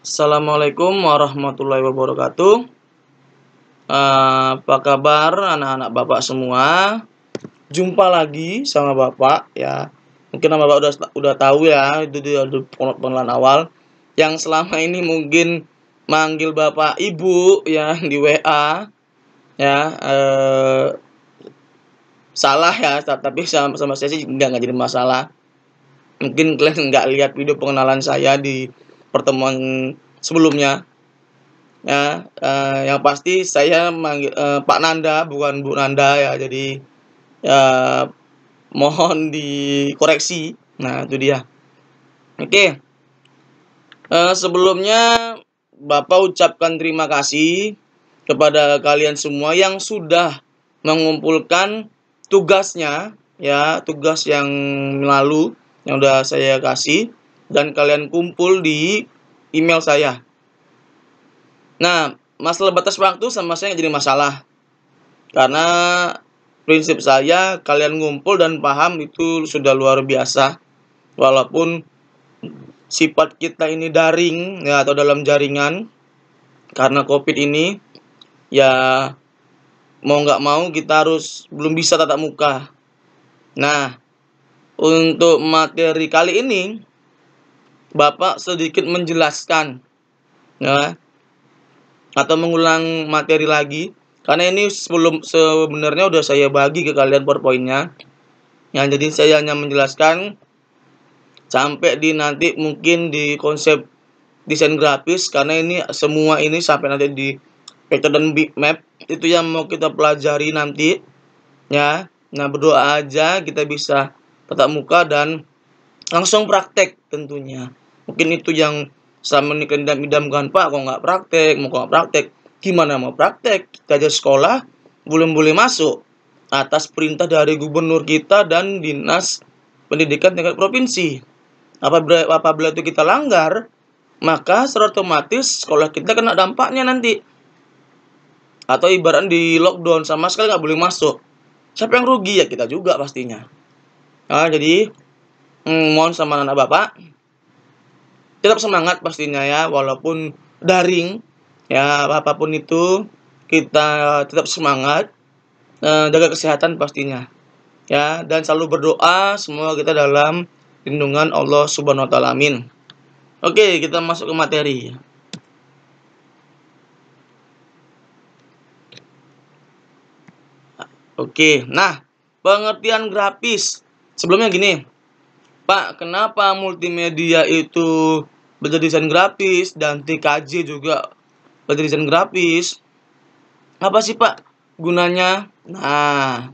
Assalamualaikum warahmatullahi wabarakatuh. Apa kabar anak-anak Bapak semua? Jumpa lagi sama Bapak ya. Mungkin Bapak udah tahu ya, itu dia pengenalan awal. Yang selama ini mungkin manggil Bapak Ibu ya di WA ya. Salah ya, tapi sama saya sih nggak jadi masalah. Mungkin kalian nggak lihat video pengenalan saya di pertemuan sebelumnya. Ya, yang pasti saya manggil Pak Nanda, bukan Bu Nanda ya. Jadi mohon dikoreksi. Nah, itu dia. Oke, sebelumnya Bapak ucapkan terima kasih kepada kalian semua yang sudah mengumpulkan tugasnya ya, tugas yang lalu yang udah saya kasih dan kalian kumpul di email saya. Nah, masalah batas waktu sama saya nggak jadi masalah. Karena prinsip saya, kalian ngumpul dan paham itu sudah luar biasa. Walaupun sifat kita ini daring ya, atau dalam jaringan, karena COVID ini, ya mau nggak mau kita harus belum bisa tatap muka. Nah, untuk materi kali ini, Bapak sedikit menjelaskan ya, atau mengulang materi lagi, karena ini sebenarnya udah saya bagi ke kalian PowerPoint-nya ya. Jadi saya hanya menjelaskan sampai di nanti mungkin di konsep desain grafis, karena ini semua ini sampai nanti di vector dan bitmap itu yang mau kita pelajari nanti ya. Nah, berdoa aja kita bisa tatap muka dan langsung praktek tentunya. Mungkin itu yang selama ini kalian idam-idamkan, Pak, kok nggak praktek, gimana mau praktek? Kita aja sekolah, belum boleh masuk atas perintah dari gubernur kita dan dinas pendidikan tingkat provinsi. Apabila itu kita langgar, maka secara otomatis sekolah kita kena dampaknya nanti. Atau ibarat di lockdown, sama sekali nggak boleh masuk. Siapa yang rugi? Ya kita juga pastinya. Nah, jadi mohon sama anak Bapak, tetap semangat pastinya ya, walaupun daring ya, apapun itu kita tetap semangat, jaga kesehatan pastinya ya, dan selalu berdoa semua kita dalam lindungan Allah Subhanahu wa taala. Amin. Oke, kita masuk ke materi. Oke, nah, pengertian grafis. Sebelumnya gini, Pak, kenapa multimedia itu belajar desain grafis dan TKJ juga belajar desain grafis? Apa sih, Pak, gunanya? Nah,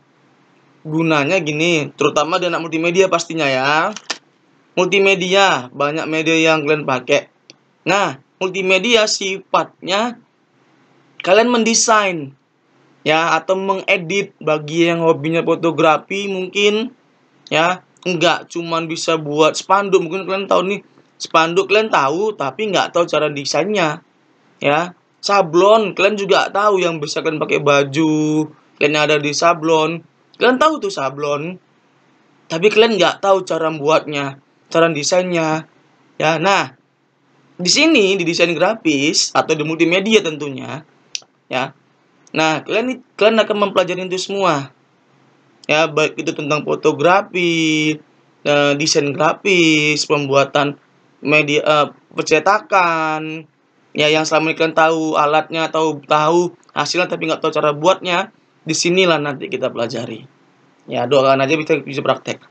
gunanya gini, terutama di anak multimedia pastinya ya. Multimedia, banyak media yang kalian pakai. Nah, multimedia sifatnya kalian mendesain ya, atau mengedit. Bagi yang hobinya fotografi mungkin ya, enggak cuman bisa buat spanduk. Mungkin kalian tahu nih, spanduk kalian tahu tapi nggak tahu cara desainnya ya. Sablon kalian juga tahu, yang bisa kalian pakai baju kalian yang ada di sablon, kalian tahu tuh sablon, tapi kalian nggak tahu cara membuatnya, cara desainnya ya. Nah, di sini di desain grafis atau di multimedia tentunya ya. Nah, kalian akan mempelajari itu semua ya, baik itu tentang fotografi, desain grafis, pembuatan media, percetakan ya, yang selama ini kalian tahu alatnya, tahu hasilnya tapi nggak tahu cara buatnya. Disinilah nanti kita pelajari ya, doakan aja bisa praktek.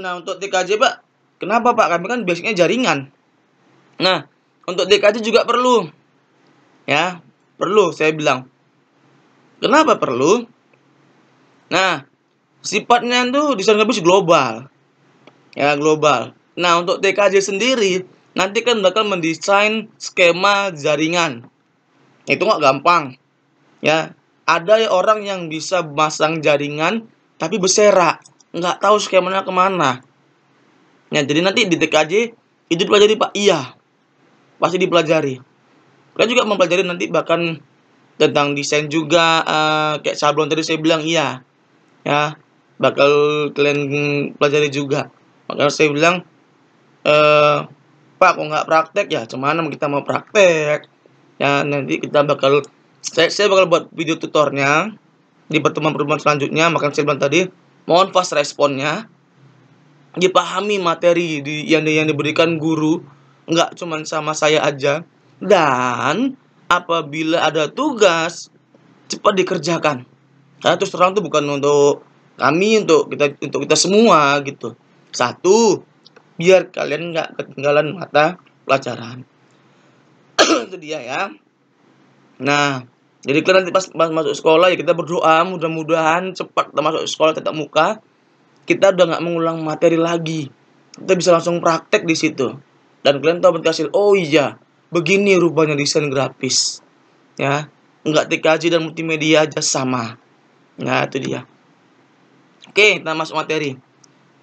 Nah, untuk TKJ, Pak, kenapa, Pak? Kami kan basicnya jaringan. Nah, untuk TKJ juga perlu ya, perlu saya bilang. Kenapa perlu? Nah, sifatnya itu desain grafis global ya, global. Nah, untuk TKJ sendiri nanti kan bakal mendesain skema jaringan. Itu nggak gampang ya. Ada orang yang bisa masang jaringan tapi berserak, nggak tahu skemanya kemana ya. Jadi nanti di TKJ itu dipelajari, Pak. Iya, pasti dipelajari. Kalian juga mempelajari nanti bahkan tentang desain juga, kayak sablon tadi saya bilang, iya ya, bakal kalian pelajari juga. Makanya saya bilang Pak kok nggak praktek ya, cuman kita mau praktek ya. Nanti kita bakal saya bakal buat video tutornya di pertemuan-pertemuan selanjutnya. Makanya saya bilang tadi, mohon fast responnya, dipahami materi yang diberikan guru, nggak cuman sama saya aja. Dan apabila ada tugas, cepat dikerjakan. Karena terus terang itu bukan untuk kami, untuk kita semua gitu. Satu, biar kalian nggak ketinggalan mata pelajaran. Itu dia ya. Nah, jadi kalian nanti pas masuk sekolah ya kita berdoa mudah-mudahan cepat kita masuk sekolah tatap muka. Kita udah nggak mengulang materi lagi. Kita bisa langsung praktek di situ. Dan kalian tahu berhasil. Oh iya, begini rupanya desain grafis. Ya, nggak TKJ dan multimedia aja sama. Nah, itu dia. Oke, kita masuk materi.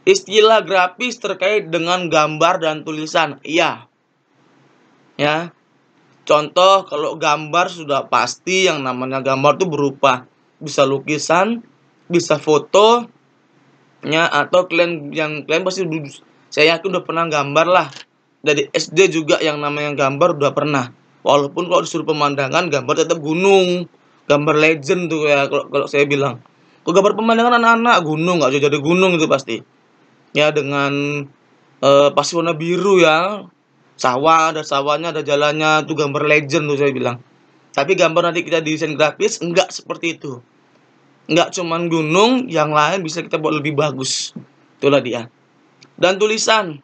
Istilah grafis terkait dengan gambar dan tulisan. Iya. Ya. Contoh, kalau gambar sudah pasti yang namanya gambar itu berupa bisa lukisan, bisa foto, ya, atau kalian pasti saya yakin udah pernah gambar lah. Dari SD juga yang namanya gambar udah pernah. Walaupun kalau disuruh pemandangan gambar tetap gunung, gambar legend tuh ya kalau saya bilang. Kalau gambar pemandangan anak-anak gunung nggak jadi gunung itu pasti. Ya dengan pasti warna biru ya. Sawah, ada sawahnya, ada jalannya, tuh gambar legend tuh saya bilang. Tapi gambar nanti kita desain grafis enggak seperti itu. Enggak cuman gunung, yang lain bisa kita buat lebih bagus. Itulah dia. Dan tulisan.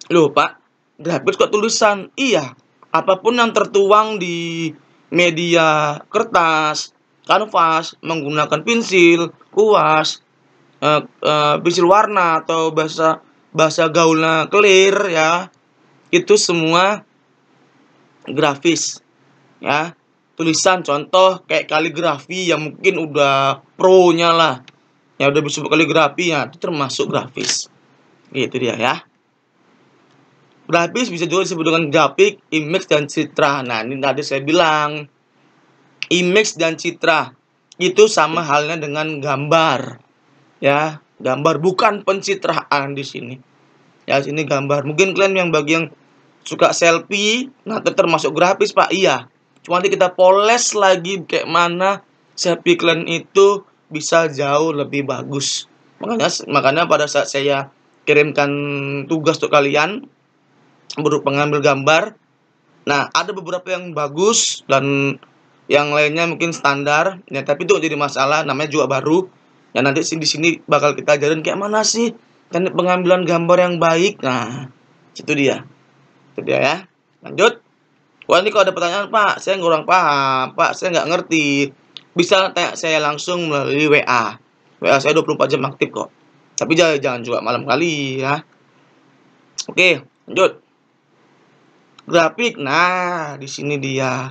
Loh Pak, grafis kok tulisan? Iya, apapun yang tertuang di media kertas, kanvas, menggunakan pensil, kuas, pensil warna atau bahasa gaulnya clear ya, itu semua grafis ya. Tulisan contoh kayak kaligrafi yang mungkin udah pro-nya lah, ya udah bisa kaligrafi ya, itu termasuk grafis. Gitu dia ya. Grafis bisa juga disebut dengan grafik, image, dan citra. Nah, ini tadi saya bilang image dan citra itu sama halnya dengan gambar. Ya, gambar bukan pencitraan di sini. Ya, sini gambar. Mungkin kalian yang bagi yang suka selfie, nah itu termasuk grafis, Pak. Iya. Cuma nanti kita poles lagi kayak mana selfie kalian itu bisa jauh lebih bagus. Makanya pada saat saya kirimkan tugas untuk kalian berupa pengambil gambar, nah ada beberapa yang bagus dan yang lainnya mungkin standar. Ya, tapi itu jadi masalah, namanya juga baru. Ya nanti di sini bakal kita ajarin kayak mana sih teknik pengambilan gambar yang baik. Nah, itu dia. Itu dia ya. Lanjut. Wah, ini kalau ada pertanyaan, Pak, saya kurang paham, Pak, saya nggak ngerti. Bisa tanya saya langsung melalui WA. WA saya 24 jam aktif kok. Tapi jangan juga malam kali ya. Oke, lanjut. Grafik. Nah, di sini dia.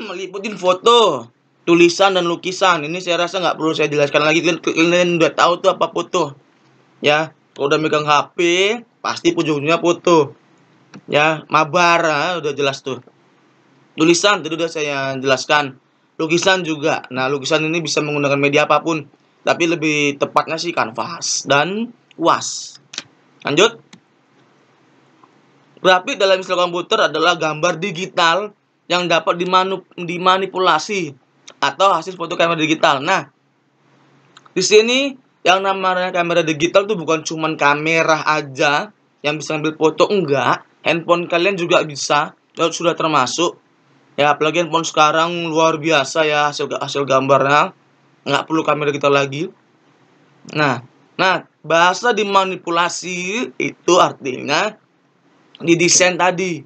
Meliputin foto, tulisan, dan lukisan. Ini saya rasa nggak perlu saya jelaskan lagi. Kalian udah tahu tuh apa foto. Ya, kalau udah megang HP, pasti ujungnya foto. Ya, mabar, udah jelas tuh. Tulisan tadi udah saya jelaskan. Lukisan juga. Nah, lukisan ini bisa menggunakan media apapun, tapi lebih tepatnya sih kanvas dan kuas. Lanjut. Grafik dalam istilah komputer adalah gambar digital yang dapat dimanipulasi atau hasil foto kamera digital. Nah, di sini yang namanya kamera digital tuh bukan cuman kamera aja yang bisa ngambil foto, enggak. Handphone kalian juga bisa, sudah termasuk. Ya, apalagi handphone sekarang luar biasa ya hasil gambarnya. Nggak perlu kamera digital lagi. Nah, bahasa dimanipulasi itu artinya didesain tadi.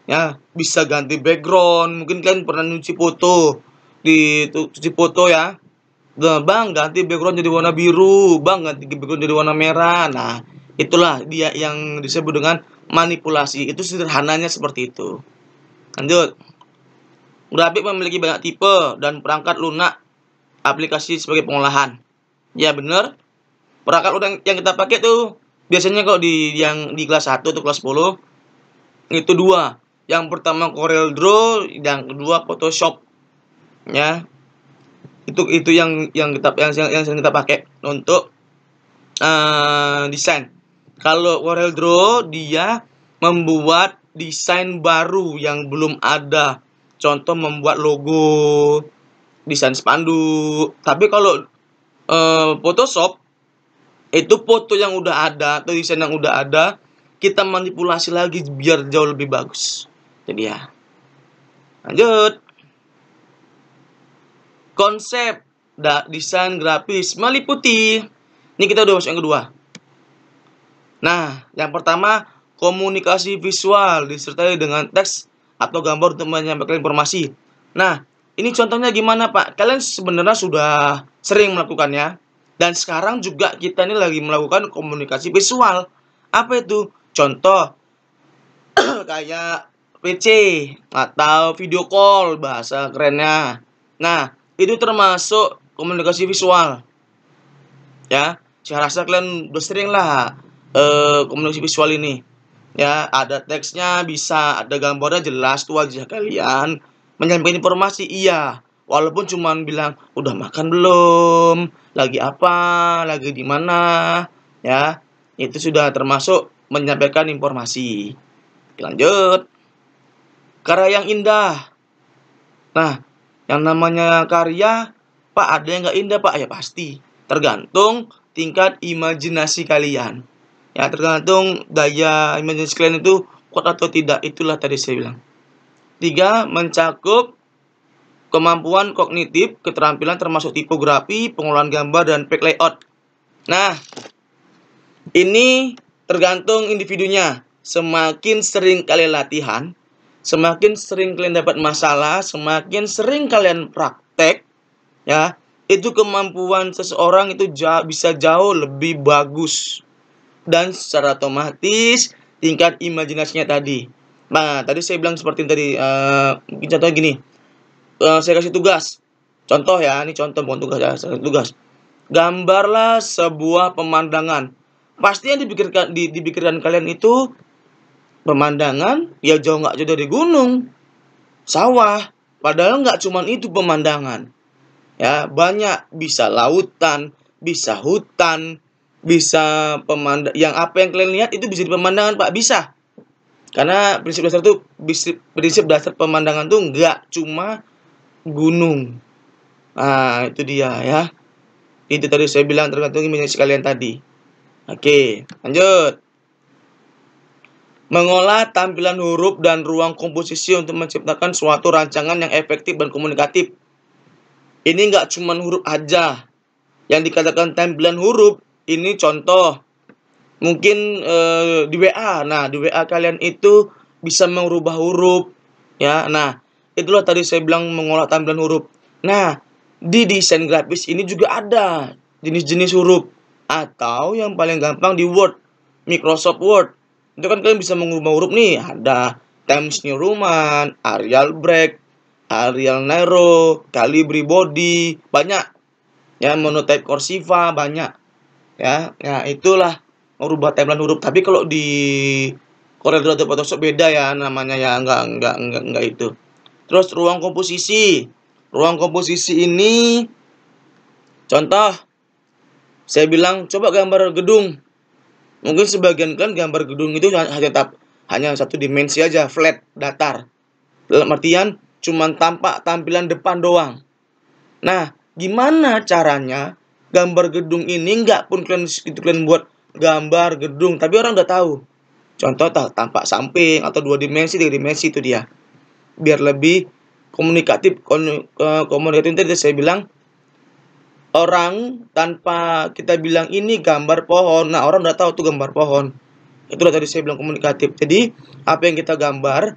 Ya, bisa ganti background. Mungkin kalian pernah nyuci foto, cuci foto ya. Nah, Bang, ganti background jadi warna biru, Bang, ganti background jadi warna merah. Nah, itulah dia yang disebut dengan manipulasi. Itu sederhananya seperti itu. Lanjut. Grafik memiliki banyak tipe dan perangkat lunak aplikasi sebagai pengolahan. Ya, benar. Perangkat lunak yang kita pakai tuh biasanya kok yang di kelas 1 atau kelas 10 itu dua. Yang pertama Corel Draw, yang kedua Photoshop. Ya. Itu yang kita pakai untuk desain. Kalau CorelDRAW dia membuat desain baru yang belum ada. Contoh membuat logo, desain spanduk. Tapi kalau Photoshop itu foto yang udah ada atau desain yang udah ada, kita manipulasi lagi biar jauh lebih bagus. Jadi ya. Lanjut. Konsep desain grafis meliputi. Ini kita udah masuk yang kedua. Nah, yang pertama komunikasi visual disertai dengan teks atau gambar untuk menyampaikan informasi. Nah, ini contohnya gimana Pak? Kalian sebenarnya sudah sering melakukannya. Dan sekarang juga kita ini lagi melakukan komunikasi visual. Apa itu? Contoh kayak PC atau video call bahasa kerennya. Nah, itu termasuk komunikasi visual. Ya, saya rasa kalian udah sering lah komunikasi visual ini. Ya, ada teksnya bisa, ada gambarnya jelas tuh wajah kalian menyampaikan informasi. Iya, walaupun cuman bilang udah makan belum, lagi apa, lagi di mana, ya. Itu sudah termasuk menyampaikan informasi. Lanjut. Karya yang indah. Nah, yang namanya karya, Pak, ada yang nggak indah, Pak? Ya pasti. Tergantung tingkat imajinasi kalian. Ya, tergantung daya imajinasi kalian itu kuat atau tidak. Itulah tadi saya bilang. 3. Mencakup kemampuan kognitif, keterampilan termasuk tipografi, pengolahan gambar, dan pack layout. Nah, ini tergantung individunya. Semakin sering kalian latihan, semakin sering kalian dapat masalah, semakin sering kalian praktek, ya, itu kemampuan seseorang itu bisa jauh lebih bagus. Dan secara otomatis tingkat imajinasinya tadi. Nah, tadi saya bilang seperti tadi, mungkin contohnya gini. Saya kasih tugas. Contoh ya, ini contoh bukan tugas ya, saya kasih tugas. Gambarlah sebuah pemandangan. Pasti yang dipikirkan kalian itu pemandangan, ya jauh nggak jauh dari gunung, sawah. Padahal nggak cuman itu pemandangan. Ya, banyak, bisa lautan, bisa hutan, bisa yang apa yang kalian lihat itu bisa di pemandangan, Pak, bisa. Karena prinsip dasar pemandangan tuh nggak cuma gunung. Nah, itu dia ya. Itu tadi saya bilang tergantung imajinasi kalian tadi. Oke, lanjut. Mengolah tampilan huruf dan ruang komposisi untuk menciptakan suatu rancangan yang efektif dan komunikatif. Ini nggak cuma huruf aja. Yang dikatakan tampilan huruf, ini contoh. Mungkin di WA. Nah, di WA kalian itu bisa merubah huruf. Ya, nah, itulah tadi saya bilang mengolah tampilan huruf. Nah, di desain grafis ini juga ada jenis-jenis huruf. Atau yang paling gampang di Word, Microsoft Word. Itu kan kalian bisa mengubah huruf nih. Ada Times New Roman, Arial Break, Arial Narrow, Calibri Body, banyak. Ya, monotype Cursiva, banyak. Ya, nah itulah merubah tampilan huruf. Tapi kalau di CorelDRAW atau Photoshop beda ya namanya ya, enggak itu. Terus ruang komposisi. Ruang komposisi ini contoh saya bilang coba gambar gedung. Mungkin sebagian kan gambar gedung itu hanya satu dimensi aja, flat, datar. Dalam artian cuma tampak tampilan depan doang. Nah, gimana caranya gambar gedung ini nggak pun kalian buat gambar gedung, tapi orang udah tahu. Contoh tampak samping atau 2 dimensi, 3 dimensi itu dia. Biar lebih komunikatif. Komunikatif tadi saya bilang orang tanpa kita bilang ini gambar pohon. Nah, orang udah tahu tuh gambar pohon. Itulah tadi saya bilang komunikatif. Jadi, apa yang kita gambar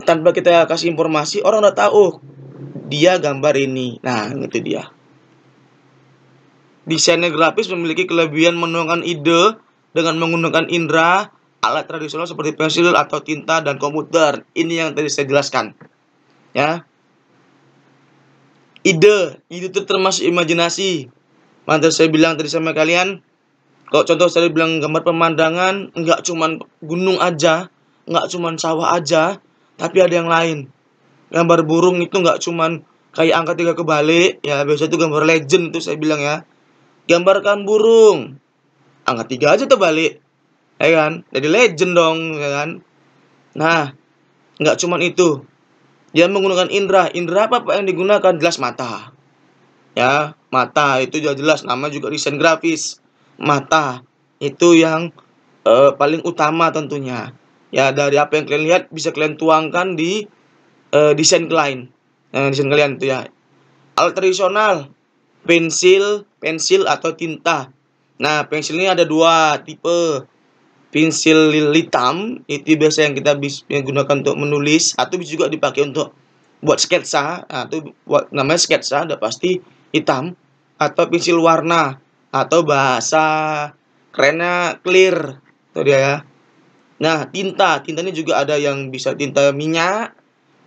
tanpa kita kasih informasi, orang udah tahu, oh, dia gambar ini. Nah, itu dia. Desainer grafis memiliki kelebihan menuangkan ide dengan menggunakan indera, alat tradisional seperti pensil atau tinta dan komputer. Ini yang tadi saya jelaskan. Ya. Ide itu termasuk imajinasi. Mantan saya bilang tadi sama kalian, kalau contoh saya bilang gambar pemandangan, nggak cuman gunung aja, nggak cuman sawah aja, tapi ada yang lain. Gambar burung itu nggak cuman kayak angka 3 kebalik, ya biasa itu gambar legend itu saya bilang ya. Gambarkan burung, angka 3 aja terbalik. ya kan? Jadi legend dong, ya kan? Nah, nggak cuman itu. Dia menggunakan indera. Indera apa Pak yang digunakan? Jelas mata. Ya, mata itu sudah jelas, nama juga desain grafis. Mata itu yang paling utama tentunya. Ya, dari apa yang kalian lihat bisa kalian tuangkan di desain kalian. Desain kalian itu ya. Alat tradisional, pensil atau tinta. Nah, pensil ini ada dua tipe. Pensil hitam itu biasa yang kita bisa gunakan untuk menulis, atau bisa juga dipakai untuk buat sketsa. Nah, itu buat namanya sketsa udah pasti hitam, atau pensil warna, atau bahasa kerennya clear. Itu dia ya. Nah, tintanya juga ada yang bisa tinta minyak,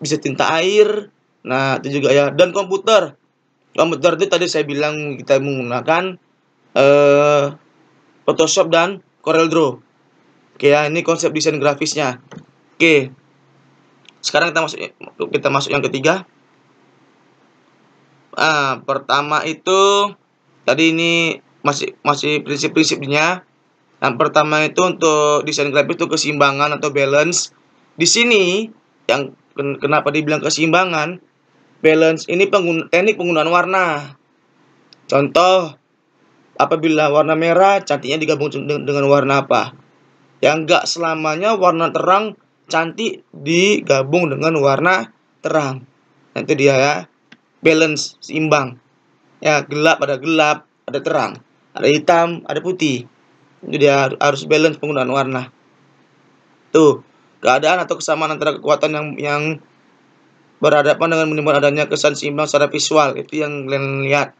bisa tinta air. Nah, itu juga ya. Dan komputer. Komputer itu tadi saya bilang kita menggunakan eh Photoshop dan CorelDRAW. Oke ya, ini konsep desain grafisnya. Oke. Sekarang kita masuk yang ketiga. Pertama itu tadi ini masih prinsip-prinsipnya. Yang pertama itu untuk desain grafis itu keseimbangan atau balance. Di sini yang kenapa dibilang keseimbangan? Balance ini teknik penggunaan warna. Contoh, apabila warna merah cantiknya digabung dengan warna apa? Yang enggak selamanya warna terang cantik digabung dengan warna terang. Nanti dia ya, balance, seimbang. Ya, gelap, ada terang. Ada hitam, ada putih. Itu dia harus balance penggunaan warna. Tuh, keadaan atau kesamaan antara kekuatan yang berhadapan dengan menimbulkan adanya kesan seimbang secara visual. Itu yang kalian lihat.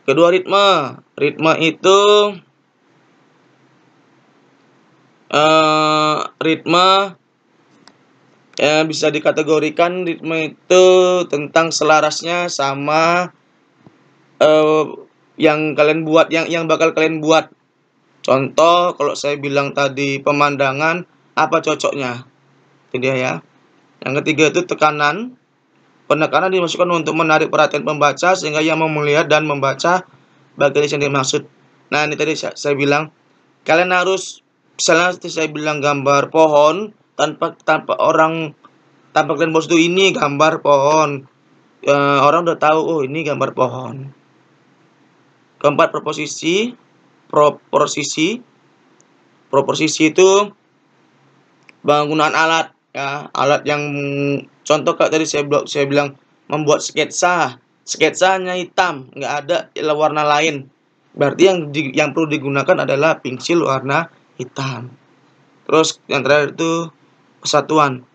Kedua, ritme. Ritme itu ya bisa dikategorikan ritme itu tentang selarasnya sama yang kalian buat, yang bakal kalian buat. Contoh, kalau saya bilang tadi pemandangan, apa cocoknya? Itu dia ya. Yang ketiga itu tekanan. Penekanan dimasukkan untuk menarik perhatian pembaca sehingga ia mau melihat dan membaca bagian yang dimaksud. Nah, ini tadi saya bilang kalian harus, misalnya saya bilang gambar pohon tanpa kalian bos itu ini gambar pohon. Orang udah tahu, oh ini gambar pohon. Keempat, proposisi itu penggunaan alat ya, alat yang contoh kayak tadi saya bilang membuat sketsa hanya hitam, nggak ada warna lain, berarti yang perlu digunakan adalah pensil warna hitam. Terus yang terakhir itu kesatuan.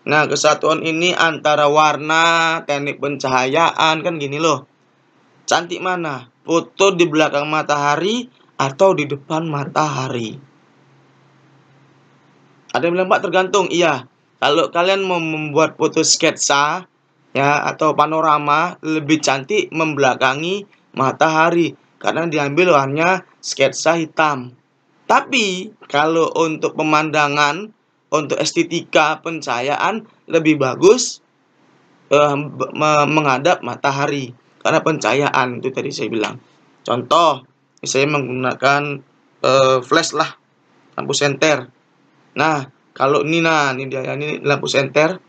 Nah, kesatuan ini antara warna, teknik pencahayaan, kan gini loh. Cantik mana? Foto di belakang matahari atau di depan matahari? Ada yang bilang, Pak, tergantung. Iya. Kalau kalian mau membuat foto sketsa ya atau panorama, lebih cantik membelakangi matahari karena diambil warnanya sketsa hitam. Tapi kalau untuk pemandangan, untuk estetika pencahayaan, lebih bagus menghadap matahari karena pencahayaan itu tadi saya bilang. Contoh, saya menggunakan flash lah, lampu senter. Nah, kalau ini dia ini lampu senter.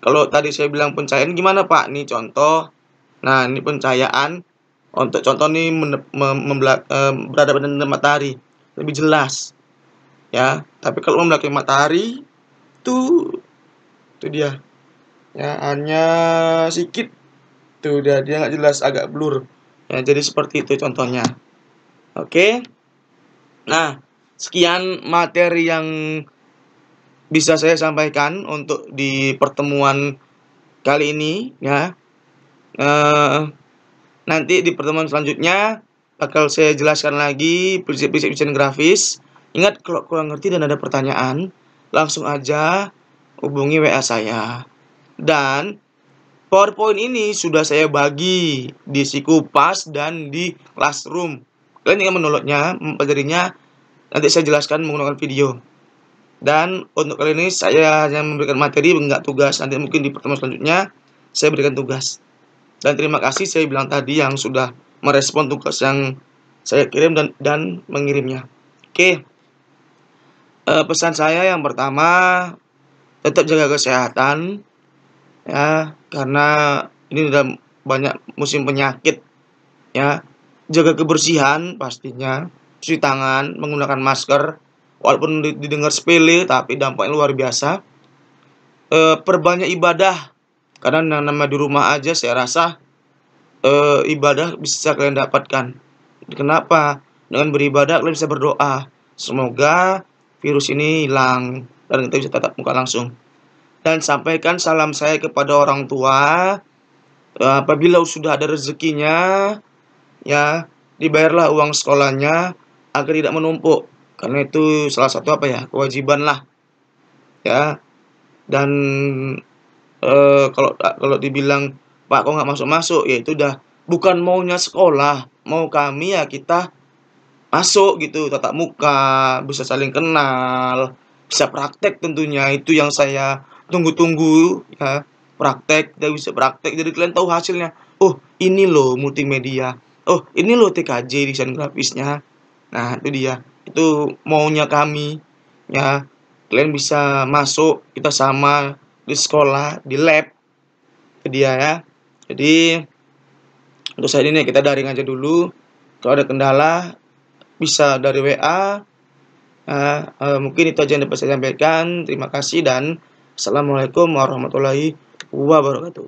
Kalau tadi saya bilang pencahayaan gimana Pak? Ini contoh. Nah, ini pencahayaan. Untuk contoh nih berhadapan dengan matahari lebih jelas. Ya, tapi kalau membelakangi matahari itu dia. Ya, hanya sedikit. Tuh dia nggak jelas, agak blur. Ya, jadi seperti itu contohnya. Oke. Nah, sekian materi yang bisa saya sampaikan untuk di pertemuan kali ini ya. Nanti di pertemuan selanjutnya bakal saya jelaskan lagi prinsip-prinsip desain grafis. Ingat, kalau kurang ngerti dan ada pertanyaan, langsung aja hubungi WA saya. Dan PowerPoint ini sudah saya bagi di Sikupas dan di Classroom. Kalian tinggal mendownloadnya, mempelajarinya, nanti saya jelaskan menggunakan video. Dan untuk kali ini saya hanya memberikan materi, enggak tugas. Nanti mungkin di pertemuan selanjutnya saya berikan tugas. Dan terima kasih saya bilang tadi yang sudah merespon tugas yang saya kirim dan mengirimnya. Oke, pesan saya yang pertama, tetap jaga kesehatan ya, karena ini udah banyak musim penyakit ya. Jaga kebersihan pastinya, cuci tangan, menggunakan masker, walaupun didengar sepele tapi dampaknya luar biasa. Perbanyak ibadah, karena yang namanya di rumah aja saya rasa ibadah bisa kalian dapatkan. Kenapa? Dengan beribadah kalian bisa berdoa, semoga virus ini hilang dan kita bisa tatap muka langsung. Dan sampaikan salam saya kepada orang tua, apabila sudah ada rezekinya, ya dibayarlah uang sekolahnya agar tidak menumpuk. Karena itu salah satu apa ya, kewajiban lah ya. Dan kalau kalau dibilang, "Pak, kok nggak masuk-masuk?" Ya itu udah bukan maunya sekolah, mau kami ya kita masuk gitu, tatap muka, bisa saling kenal, bisa praktek tentunya, itu yang saya tunggu-tunggu ya. Praktek, kita bisa praktek, jadi kalian tahu hasilnya. Oh, ini loh multimedia. Oh, ini loh TKJ desain grafisnya. Nah, itu dia. Itu maunya kami ya. Kalian bisa masuk, kita sama di sekolah, di lab, itu dia ya. Jadi untuk saat ini kita daring aja dulu. Kalau ada kendala bisa dari WA. Mungkin itu aja yang dapat saya sampaikan. Terima kasih dan assalamualaikum warahmatullahi wabarakatuh.